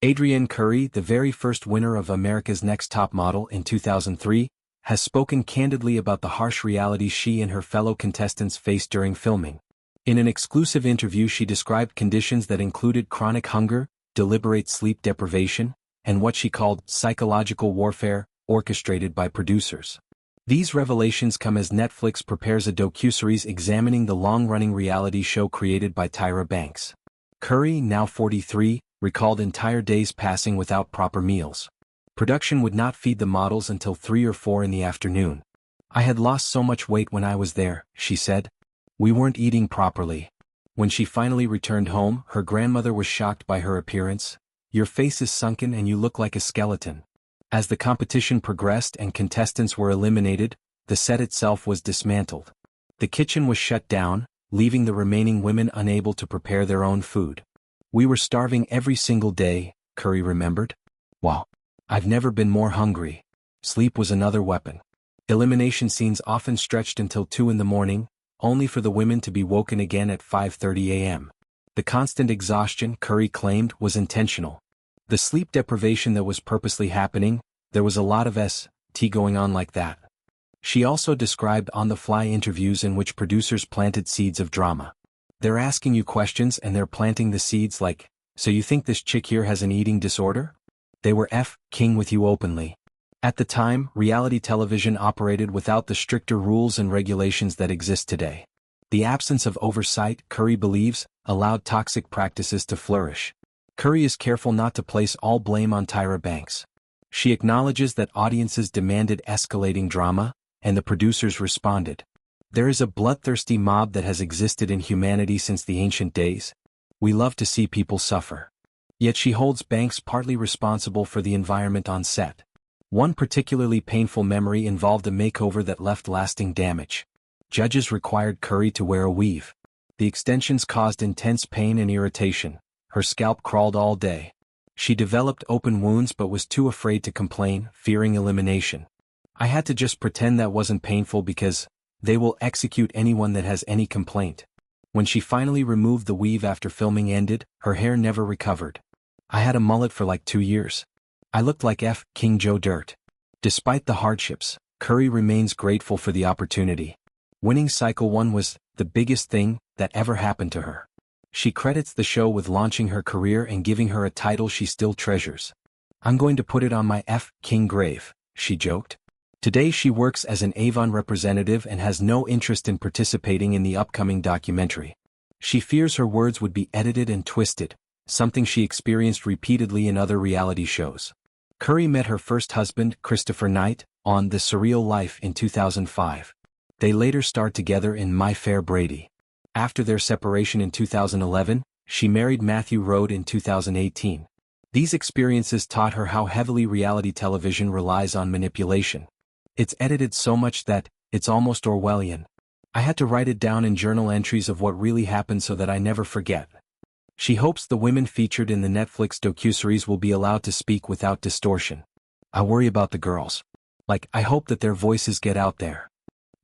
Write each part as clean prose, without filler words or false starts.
Adrienne Curry, the very first winner of America's Next Top Model in 2003, has spoken candidly about the harsh realities she and her fellow contestants faced during filming. In an exclusive interview, she described conditions that included chronic hunger, deliberate sleep deprivation, and what she called psychological warfare, orchestrated by producers. These revelations come as Netflix prepares a docuseries examining the long-running reality show created by Tyra Banks. Curry, now 43, recalled entire days passing without proper meals. Production would not feed the models until 3 or 4 in the afternoon. I had lost so much weight when I was there, she said. We weren't eating properly. When she finally returned home, her grandmother was shocked by her appearance. Your face is sunken and you look like a skeleton. As the competition progressed and contestants were eliminated, the set itself was dismantled. The kitchen was shut down, leaving the remaining women unable to prepare their own food. We were starving every single day, Curry remembered. Wow. I've never been more hungry. Sleep was another weapon. Elimination scenes often stretched until 2 in the morning, only for the women to be woken again at 5:30 a.m. The constant exhaustion, Curry claimed, was intentional. The sleep deprivation that was purposely happening, there was a lot of ST going on like that. She also described on-the-fly interviews in which producers planted seeds of drama. They're asking you questions and they're planting the seeds like, so you think this chick here has an eating disorder? They were king with you openly. At the time, reality television operated without the stricter rules and regulations that exist today. The absence of oversight, Curry believes, allowed toxic practices to flourish. Curry is careful not to place all blame on Tyra Banks. She acknowledges that audiences demanded escalating drama, and the producers responded. There is a bloodthirsty mob that has existed in humanity since the ancient days. We love to see people suffer. Yet she holds Banks partly responsible for the environment on set. One particularly painful memory involved a makeover that left lasting damage. Judges required Curry to wear a weave. The extensions caused intense pain and irritation. Her scalp crawled all day. She developed open wounds but was too afraid to complain, fearing elimination. I had to just pretend that wasn't painful because they will execute anyone that has any complaint. When she finally removed the weave after filming ended, her hair never recovered. I had a mullet for like 2 years. I looked like King Joe Dirt. Despite the hardships, Curry remains grateful for the opportunity. Winning Cycle 1 was the biggest thing that ever happened to her. She credits the show with launching her career and giving her a title she still treasures. I'm going to put it on my King grave, she joked. Today she works as an Avon representative and has no interest in participating in the upcoming documentary. She fears her words would be edited and twisted, something she experienced repeatedly in other reality shows. Curry met her first husband, Christopher Knight, on The Surreal Life in 2005. They later starred together in My Fair Brady. After their separation in 2011, she married Matthew Rode in 2018. These experiences taught her how heavily reality television relies on manipulation. It's edited so much that it's almost Orwellian. I had to write it down in journal entries of what really happened so that I never forget. She hopes the women featured in the Netflix docuseries will be allowed to speak without distortion. I worry about the girls. I hope that their voices get out there.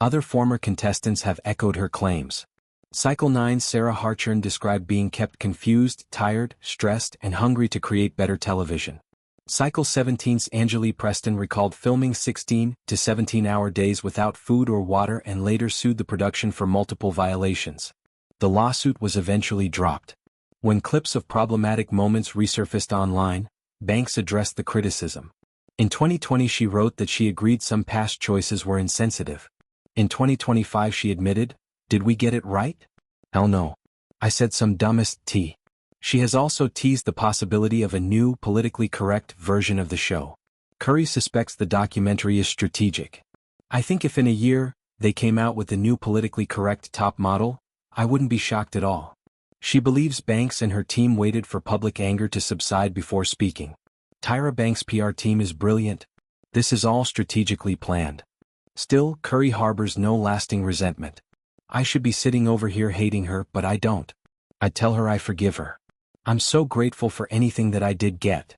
Other former contestants have echoed her claims. Cycle 9's Sarah Hartshorn described being kept confused, tired, stressed, and hungry to create better television. Cycle 17's Angelique Preston recalled filming 16 to 17-hour days without food or water and later sued the production for multiple violations. The lawsuit was eventually dropped. When clips of problematic moments resurfaced online, Banks addressed the criticism. In 2020 she wrote that she agreed some past choices were insensitive. In 2025 she admitted, "Did we get it right? Hell no. I said some dumbest tea." She has also teased the possibility of a new, politically correct version of the show. Curry suspects the documentary is strategic. I think if in a year, they came out with the new politically correct top model, I wouldn't be shocked at all. She believes Banks and her team waited for public anger to subside before speaking. Tyra Banks' PR team is brilliant. This is all strategically planned. Still, Curry harbors no lasting resentment. I should be sitting over here hating her, but I don't. I tell her I forgive her. I'm so grateful for anything that I did get.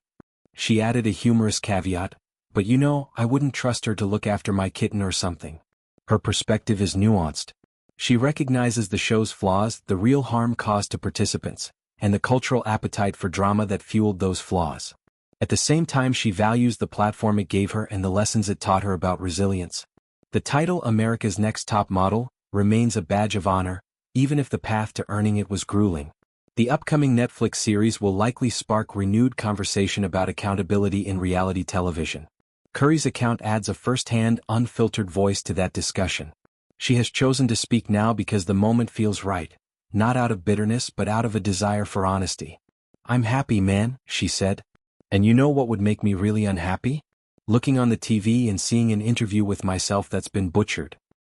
She added a humorous caveat, but I wouldn't trust her to look after my kitten or something. Her perspective is nuanced. She recognizes the show's flaws, the real harm caused to participants, and the cultural appetite for drama that fueled those flaws. At the same time, she values the platform it gave her and the lessons it taught her about resilience. The title America's Next Top Model remains a badge of honor, even if the path to earning it was grueling. The upcoming Netflix series will likely spark renewed conversation about accountability in reality television. Curry's account adds a first-hand, unfiltered voice to that discussion. She has chosen to speak now because the moment feels right, not out of bitterness but out of a desire for honesty. "I'm happy, man," she said. "And you know what would make me really unhappy? Looking on the TV and seeing an interview with myself that's been butchered.